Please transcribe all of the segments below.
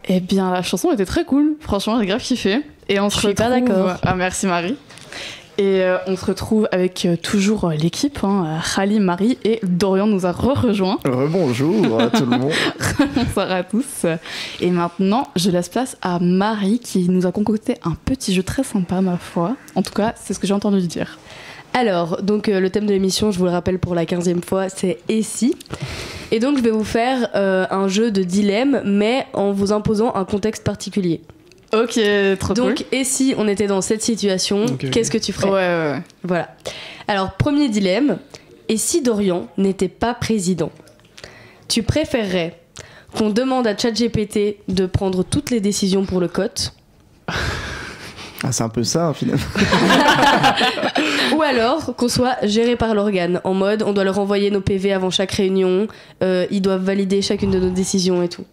Eh bien, la chanson était très cool. Franchement, j'ai grave kiffé. Et on se suis pas d'accord. Ah, merci Marie. Et on se retrouve avec toujours l'équipe, Khalim, Marie et Dorian nous a rejoint. Rebonjour à tout le monde. Bonsoir à tous. Et maintenant, je laisse place à Marie qui nous a concocté un petit jeu très sympa, ma foi. En tout cas, c'est ce que j'ai entendu dire. Alors, donc le thème de l'émission, je vous le rappelle pour la 15e fois, c'est « Et si ?» Et donc, je vais vous faire un jeu de dilemme, mais en vous imposant un contexte particulier. Ok, trop cool. Donc, et si on était dans cette situation, qu'est-ce que tu ferais ? Ouais. Voilà. Alors, premier dilemme, et si Dorian n'était pas président ? Tu préférerais qu'on demande à ChatGPT de prendre toutes les décisions pour le cote ? Ah, c'est un peu ça, finalement. Ou alors qu'on soit géré par l'organe, en mode on doit leur envoyer nos PV avant chaque réunion, ils doivent valider chacune de nos décisions et tout.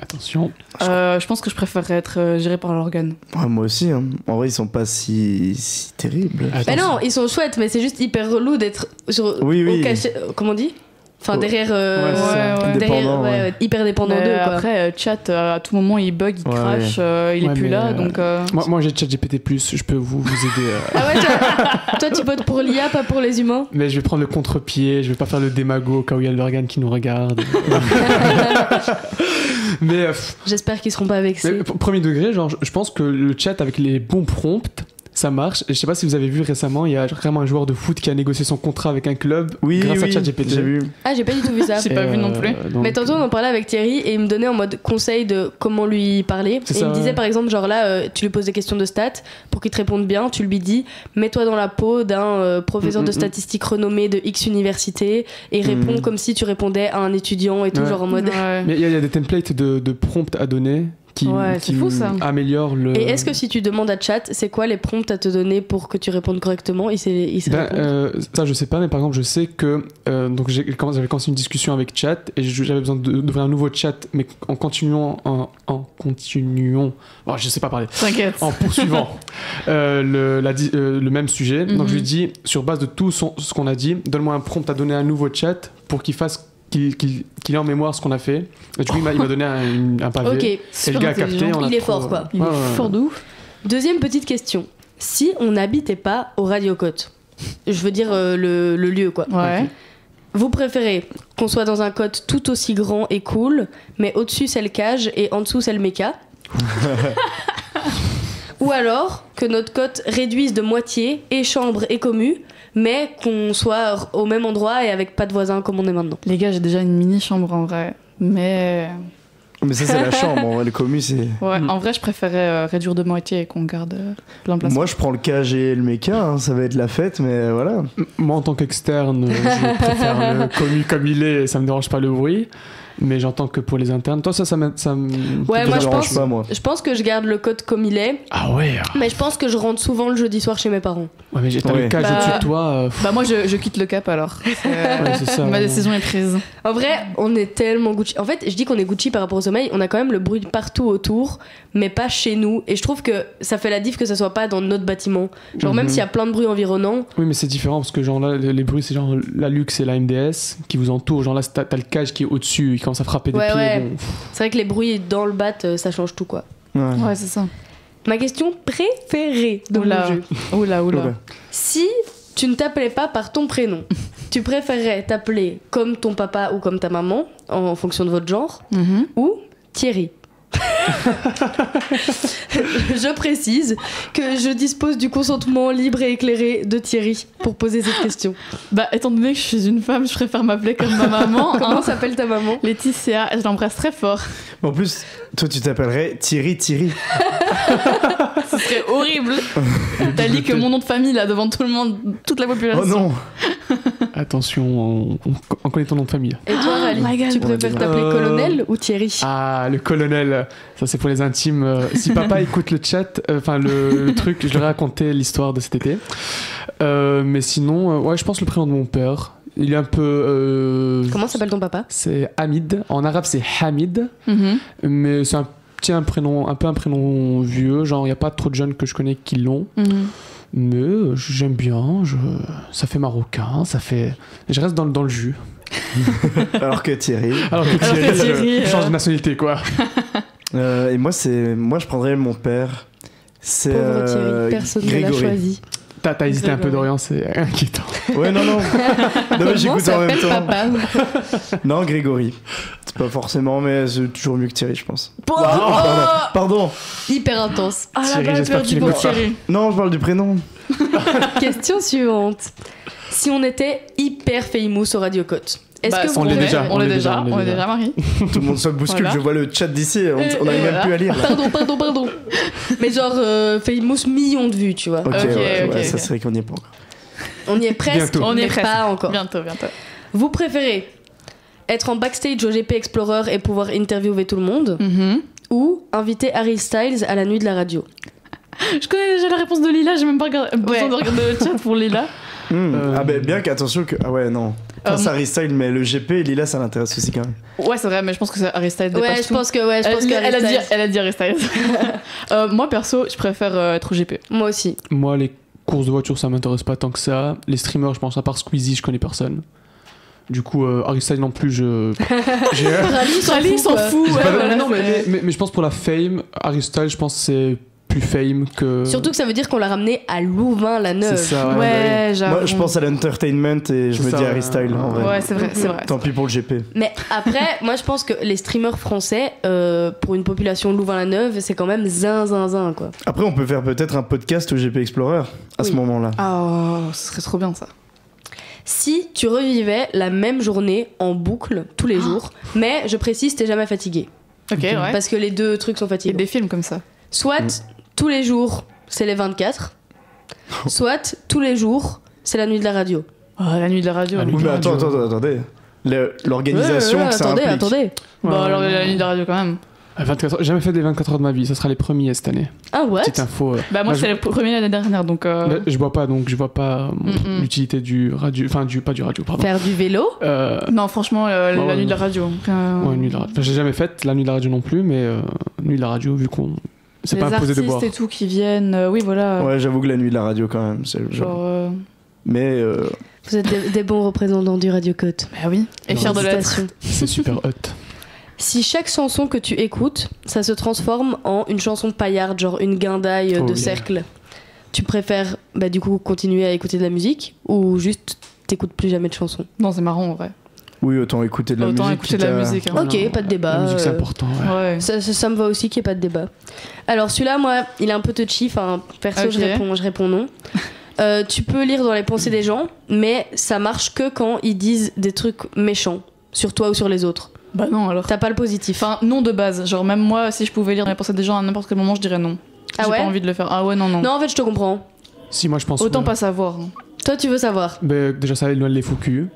Attention. Je pense que je préférerais être géré par l'organe. Ouais, moi aussi. Hein. En vrai, ils sont pas si terribles. Mais non, ils sont chouettes, mais c'est juste hyper relou d'être au cachet. Comment on dit ? Enfin, derrière, hyper dépendant d'eux. Quoi. Après, chat, à tout moment, il bug, il crash, il est plus là. Donc, moi, j'ai ChatGPT+, je peux vous aider. Ah ouais, toi, tu votes pour l'IA, pas pour les humains ? Mais je vais prendre le contre-pied, je vais pas faire le démago au cas où il y a l'organe qui nous regarde. Mais j'espère qu'ils seront pas vexés. Mais, premier degré, genre, je pense que le chat avec les bons prompts, ça marche. Et je sais pas si vous avez vu récemment, il y a vraiment un joueur de foot qui a négocié son contrat avec un club grâce à ChatGPT. J'ai vu. Ah, j'ai pas du tout vu ça. J'ai pas vu non plus. Donc... Mais tantôt on en parlait avec Thierry et il me donnait en mode conseil de comment lui parler. Et il me disait par exemple, genre là, tu lui poses des questions de stats pour qu'il te réponde bien. Tu lui dis, mets-toi dans la peau d'un professeur de statistiques renommé de X université et réponds comme si tu répondais à un étudiant et tout, genre en mode. Ouais. Mais il y a des templates de prompts à donner. Qui fou, ça. Améliore le... Et est-ce que si tu demandes à chat, c'est quoi les prompts à te donner pour que tu répondes correctement ? Ça je sais pas, mais par exemple je sais que donc j'avais commencé une discussion avec chat et j'avais besoin d'ouvrir un nouveau chat, mais en continuant je sais pas parler. T'inquiète. En poursuivant le même sujet. Donc je lui dis, sur base de tout ce qu'on a dit, donne-moi un prompt à donner à un nouveau chat pour qu'il fasse qu'il ait en mémoire ce qu'on a fait. Et du coup, il m'a donné un pavé. Ok, et le gars a capté. Il est fort, quoi. Il est fort de ouf. Deuxième petite question. Si on n'habitait pas au Radio-Côte, je veux dire le lieu, quoi. Ouais. Vous préférez qu'on soit dans un côte tout aussi grand et cool, mais au-dessus c'est le cage et en dessous c'est le méca ? Ou alors que notre côte réduise de moitié, et chambre et commu, mais qu'on soit au même endroit et avec pas de voisins comme on est maintenant. Les gars, j'ai déjà une mini-chambre en vrai, mais ça, c'est la chambre. En vrai, le commu, c'est... Ouais, en vrai, je préférais réduire de moitié et qu'on garde l'emplacement. Moi, je prends le cage et le méca, ça va être la fête, mais voilà. Moi, en tant qu'externe, je préfère le commu comme il est, ça me dérange pas le bruit. Mais j'entends que pour les internes, toi ça me ouais, moi je pense que je garde le code comme il est. Ah ouais. Mais je pense que je rentre souvent le jeudi soir chez mes parents. Ouais, mais j'ai le cage au-dessus de toi. Moi je quitte le Cap alors. C'est ça. Ma décision est prise. En vrai, on est tellement Gucci. En fait, je dis qu'on est Gucci par rapport au sommeil. On a quand même le bruit partout autour, mais pas chez nous. Et je trouve que ça fait la diff que ça soit pas dans notre bâtiment. Genre même s'il y a plein de bruit environnant. Oui, mais c'est différent parce que genre là, les bruits, c'est genre la Luxe et la MDS qui vous entourent. Genre là, t'as le cage qui est au-dessus, il commence à frapper des pieds. Ouais. Bon. C'est vrai que les bruits dans le bat, ça change tout, quoi. Ouais, c'est ça. Ma question préférée de mon jeu. Oula. Si tu ne t'appelais pas par ton prénom, tu préférerais t'appeler comme ton papa ou comme ta maman, en fonction de votre genre, ou Thierry. Je précise que je dispose du consentement libre et éclairé de Thierry pour poser cette question. Étant donné que je suis une femme, je préfère m'appeler comme ma maman. Comment s'appelle ta maman ? Laetitia, je l'embrasse très fort. En plus, toi tu t'appellerais Thierry. Ce serait horrible. T'as dit que mon nom de famille là devant tout le monde, toute la population. Oh non. Attention, on connaît ton nom de famille. Et toi, Rally, tu préfères t'appeler Colonel ou Thierry ? Ah, le colonel, ça c'est pour les intimes. Si papa écoute le chat, le truc, je leur ai raconté l'histoire de cet été. Mais sinon, je pense le prénom de mon père. Il est un peu... Comment s'appelle ton papa ? C'est Hamid. En arabe, c'est Hamid. Mais c'est un prénom vieux. Genre, il n'y a pas trop de jeunes que je connais qui l'ont. Mais j'aime bien. Ça fait marocain. Je reste dans le jus. Alors que Thierry... Je change de nationalité, quoi. Et moi, je prendrais mon père. C'est Pauvre Thierry, personne ne l'a choisi. T'as hésité un peu, Dorian, c'est inquiétant. Ouais, non, mais j'écoute en même temps. Papa. Non, Grégory. C'est pas forcément, mais c'est toujours mieux que Thierry, je pense. Pardon. Hyper intense. Ah Thierry, la j'espère balle qu'il perdue aime pour pas. Thierry. Non, je parle du prénom. Question suivante. Si on était hyper famous au Radio Côte, est-ce que on vous l'est pourriez- déjà. On l'est déjà, Marie. Tout le monde se bouscule, Voilà. je vois le chat d'ici, on n'arrive même plus à lire. Là. Pardon. Mais genre famous millions de vues, tu vois. Ok, Ok, ouais, ça ok. serait qu'on y est pas encore. On y est presque, Bientôt. On y est mais presque. pas encore. Bientôt. Vous préférez être en backstage au GP Explorer et pouvoir interviewer tout le monde, ou inviter Harry Styles à la nuit de la radio? Je connais déjà la réponse de Lila, j'ai même pas besoin de regarder le chat pour Lila. Ah ben bien qu'attention que... Ah ouais, non. Enfin, c'est Harry Styles, mais le GP et Lila, ça l'intéresse aussi quand même. Ouais, c'est vrai, mais je pense que c'est Harry Styles. Ouais, je pense que elle a dit Harry Harry Styles. Moi, perso, je préfère être au GP. Styles. Moi aussi. Moi, les courses de voiture, ça m'intéresse pas tant que ça. Les streamers, je pense, à part Squeezie, je connais personne. Du coup, Harry Styles non plus, Rally s'en fout. J'ai Ouais, pas- voilà, non, c'est- mais je pense pour la fame, Harry Styles, je pense que c'est plus fame que. Surtout que ça veut dire qu'on l'a ramené à Louvain-la-Neuve. C'est ça. Ouais, j'avoue. Moi, je pense à l'entertainment et je C'est me ça, dis Harry Styles en vrai. Ouais, c'est vrai, c'est vrai. Tant pis pour le GP. Mais après, moi je pense que les streamers français, pour une population Louvain-la-Neuve, c'est quand même zin quoi. Après, on peut faire peut-être un podcast au GP Explorer à ce Oui. moment-là. Ah, ce serait trop bien ça. Si tu revivais la même journée en boucle tous les jours, mais je précise, t'es jamais fatigué. Ok, ouais. Parce que les deux trucs sont Il y a fatigants. des films comme ça. Soit tous les jours, c'est les 24, soit tous les jours, c'est la nuit de la radio. Oh, la nuit de la radio. La nuit Oui, de mais la radio. attendez. L'organisation Ouais, que ça attendez, implique. attendez. Bah, alors la nuit de la radio quand même. 24 heures. J'ai jamais fait des 24 heures de ma vie, ça sera les premiers cette année. Ah, what? Petite info. Bah, moi, c'est le premier l'année dernière, donc. Mais je bois pas, donc je vois pas l'utilité du radio. Enfin, pas du radio, pardon. Faire du vélo? Non, franchement, la ouais. nuit de la radio. Ouais, nuit de la radio. Enfin, j'ai jamais fait la nuit de la radio non plus, mais nuit de la radio, vu qu'on. C'est les pas imposé de artistes boire. et tout qui viennent, oui, voilà. Ouais, j'avoue que la nuit de la radio quand même. C'est le genre. Genre, Mais Vous êtes des bons représentants du Radio Côte. bah oui. Et fier de l'être. Félicitations. C'est super hot. Si chaque chanson que tu écoutes, ça se transforme en une chanson paillarde, genre une guindaille Oh de yeah. cercle, tu préfères bah, du coup continuer à écouter de la musique ou juste t'écoutes plus jamais de chansons? Non, c'est marrant en vrai. oui, autant écouter de la Autant musique. écouter de la quitte à- musique. hein. Ok, pas de débat. La musique, c'est euh, important. Ouais. Ouais. Ça me va aussi qu'il n'y ait pas de débat. Alors celui-là, moi, il est un peu touchy. Enfin, perso, Ok. je réponds non. Tu peux lire dans les pensées des gens, mais ça marche que quand ils disent des trucs méchants sur toi ou sur les autres. Bah non, alors. T'as pas le positif. Enfin, non de base. Genre, même moi, si je pouvais lire les pensées des gens à n'importe quel moment, je dirais non. Ah J'ai ouais pas envie de le faire. Ah ouais, non. Non, en fait, je te comprends. Si, moi je pense. Autant ouais. pas savoir. hein. Toi, tu veux savoir. Ben, déjà, ça éloigne les faux culs.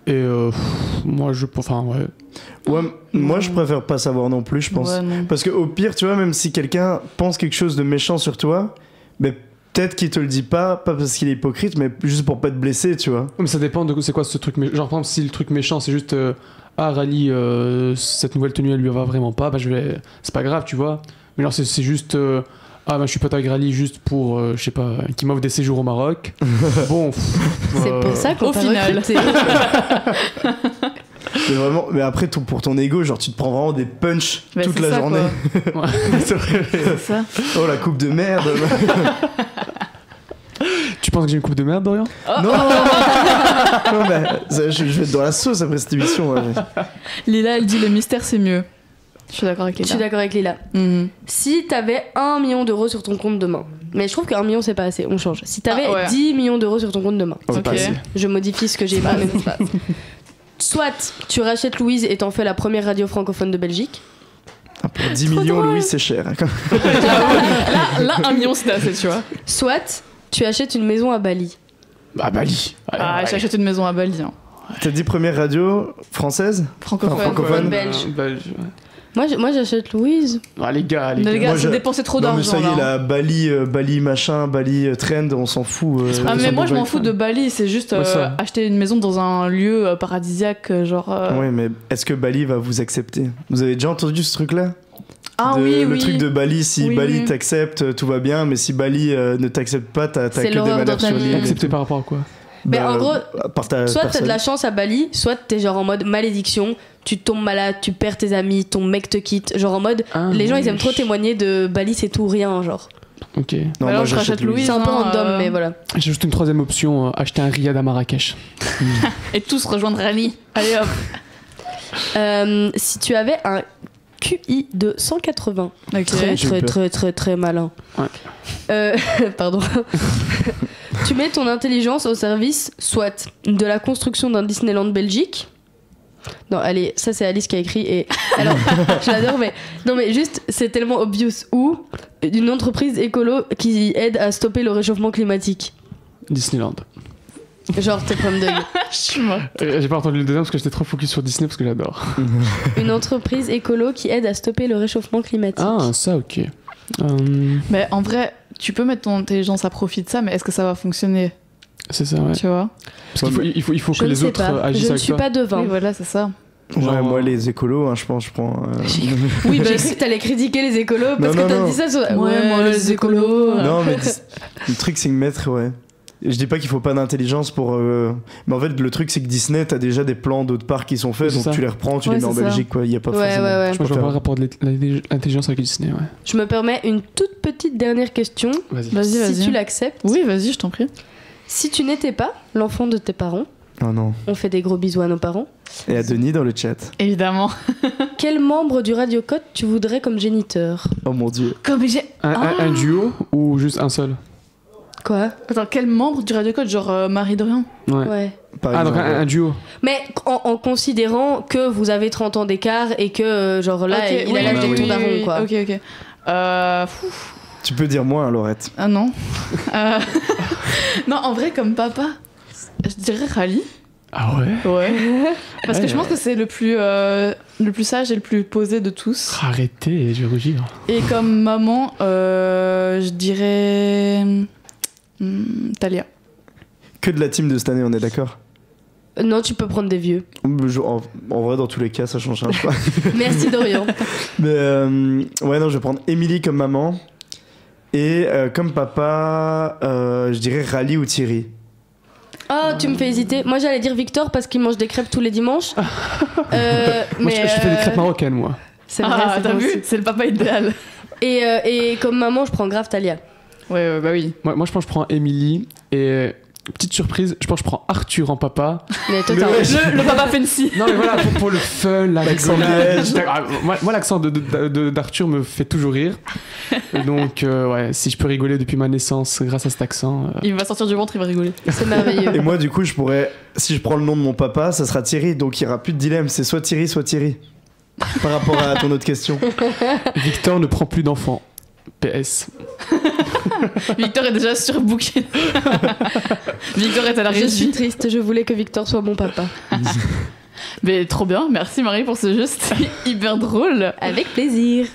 Et moi, je. Enfin, ouais. Ouais, moi je préfère pas savoir non plus, je pense. Ouais, non. Parce qu'au pire, tu vois, même si quelqu'un pense quelque chose de méchant sur toi, ben, peut-être qu'il te le dit pas parce qu'il est hypocrite, mais juste pour pas te blesser, tu vois. Mais ça dépend de c'est quoi ce truc. Genre, par exemple, si le truc méchant, c'est juste. Ah, Rally, cette nouvelle tenue, elle lui va vraiment pas, bah je vais. C'est pas grave, tu vois. Mais genre, c'est juste. Ah, bah je suis pote avec Rally juste pour. Je sais pas, qui m'offre des séjours au Maroc. Bon. C'est pour ça qu'on au t'a final. recruté. Mais vraiment, mais après, pour ton ego, genre tu te prends vraiment des punchs Bah, toute c'est la ça, journée. quoi. Ouais, c'est vrai. C'est ça. Oh la coupe de merde. Tu penses que j'ai une coupe de merde, Dorian? Non, non, mais je vais être dans la sauce après cette émission. Ouais. Lila, elle dit le mystère, c'est mieux. Je suis d'accord avec Je Lila. suis d'accord avec Lila. Mhm. Si t'avais 1 million d'euros sur ton compte demain, mais je trouve qu'un million c'est pas assez, on change. Si t'avais Ah ouais. 10 millions d'euros sur ton compte demain, Oh, c'est Ok. pas assez. je modifie ce que j'ai pas. Soit tu rachètes Louise et t'en fais la première radio francophone de Belgique. Ah, pour 10 millions, Louis, c'est cher. Là, 1 million, c'était assez, tu vois. Soit tu achètes une maison à Bali. Bah, Bali. Allez, Ah, allez. j'achète une maison à Bali. Hein. T'as dit première radio française? Francophone. francophone. Belge. Belge, ouais. Moi j'achète Louise. Ah, les gars, les Mais les gars. gars, Moi, c'est je- dépenser trop Non mais d'argent. ça y est, là, hein. là, Bali machin, Bali trend, on s'en fout. Ah, mais ça moi, me je m'en va fous être- de Bali. C'est juste Ouais, ça. acheter une maison dans un lieu paradisiaque, genre. Ouais, mais est-ce que Bali va vous accepter? Vous avez déjà entendu ce truc-là? Ah De- oui, le oui. truc de Bali, si Oui, Bali oui. t'accepte, tout va bien, mais si Bali ne t'accepte pas, t'as C'est que des l'horreur malheurs dans ta sur vie. l'île. Accepté par rapport à quoi? Mais en gros, soit t'as de la chance à Bali, soit t'es genre en mode malédiction, tu tombes malade, tu perds tes amis, ton mec te quitte. Genre en mode, les gens ils aiment trop témoigner de Bali, c'est tout ou rien, genre. Ok. Non, alors moi je rachète Louise. C'est un peu random, mais voilà. J'ajoute une troisième option, acheter un riad à Marrakech. Et tous rejoindre Rally. Allez hop. Si tu avais un QI de 180, très malin. Ouais. Pardon. Tu mets ton intelligence au service soit de la construction d'un Disneyland Belgique. Non, allez, ça c'est Alice qui a écrit et alors je l'adore, mais non, mais juste c'est tellement obvious. Ou d'une entreprise écolo qui aide à stopper le réchauffement climatique. Disneyland. Genre t'es prendre deuil. Je suis morte. J'ai pas entendu le deuxième parce que j'étais trop focus sur Disney parce que j'adore. Une entreprise écolo qui aide à stopper le réchauffement climatique. Ah, ça, ok. Mais en vrai, tu peux mettre ton intelligence à profit de ça, mais est-ce que ça va fonctionner? C'est ça, ouais. Tu vois? Parce qu'il faut Je que ne les sais autres pas. agissent Je ne avec suis toi. pas devin. Oui, voilà, c'est ça. Ouais, moi les écolos, hein, je pense, je prends. Oui, j'ai cru que t'allais critiquer les écolos parce Non, que t'as non. dit ça sur... Ouais, moi, les écolos. Non, mais le truc c'est que mettre, ouais. Je dis pas qu'il faut pas d'intelligence pour. Mais en fait, le truc c'est que Disney, t'as déjà des plans d'autres parcs qui sont faits, C'est donc ça. tu les reprends, tu Ouais, les mets en c'est ça. Belgique, quoi. Il y a pas Ouais, forcément. ouais, ouais. Moi, je vois pas le rapport de l'intelligence avec Disney, ouais. Je me permets une toute petite dernière question. Vas-y. Vas-y. Si tu l'acceptes. Oui, vas-y, je t'en prie. Si tu n'étais pas l'enfant de tes parents, Oh non. on fait des gros bisous à nos parents, Et à Denis dans le chat. Évidemment. quel membre du Radio Code tu voudrais comme géniteur? Oh mon dieu. Comme j'ai. Un duo ou juste un seul? Quoi? Attends, quel membre du Radio Code? Genre Marie-Dorian? Ouais. Par Ah, donc exemple, un duo. Mais en considérant que vous avez 30 ans d'écart et que, genre là, Ok, il a l'âge de ton daron, quoi. Ok. Tu peux dire moi, hein, Laurette. Ah non. Non, en vrai, comme papa, je dirais Rally. Ah ouais? Ouais. Parce que je pense que c'est le plus sage et le plus posé de tous. Arrêtez, je vais rougir. Et comme maman, je dirais. Talia. Que de la team de cette année, on est d'accord? Non, tu peux prendre des vieux. En vrai, dans tous les cas, ça change rien, je crois. Merci Dorian. Mais ouais, non, je vais prendre Émilie comme maman. Et comme papa, je dirais Rally ou Thierry. Oh, tu me fais hésiter. Moi, j'allais dire Victor parce qu'il mange des crêpes tous les dimanches. Moi, je fais des crêpes marocaines, moi. C'est vrai, c'est t'as bon vu? aussi. C'est le papa idéal. Et comme maman, je prends grave Talia. Ouais, bah oui. Moi, je pense que je prends Émilie. Et petite surprise, je pense que je prends Arthur en papa. Mais toi, Mais t'as ouais, Le papa fancy. Non, mais voilà, pour le fun, L'accent rigolade. liège. Ah, moi, l'accent d'Arthur me fait toujours rire. Donc, ouais, si je peux rigoler depuis ma naissance grâce à cet accent. Il va sortir du ventre, il va rigoler. c'est merveilleux. Et moi, du coup, je pourrais. Si je prends le nom de mon papa, ça sera Thierry. Donc il n'y aura plus de dilemme. C'est soit Thierry, soit Thierry. Par rapport à ton autre question. Victor ne prend plus d'enfants. PS. Victor est déjà surbooké. Victor est à la Je suis régie. triste, je voulais que Victor soit mon papa. Mais trop bien, merci Marie pour ce jeu, c'était hyper drôle. Avec plaisir.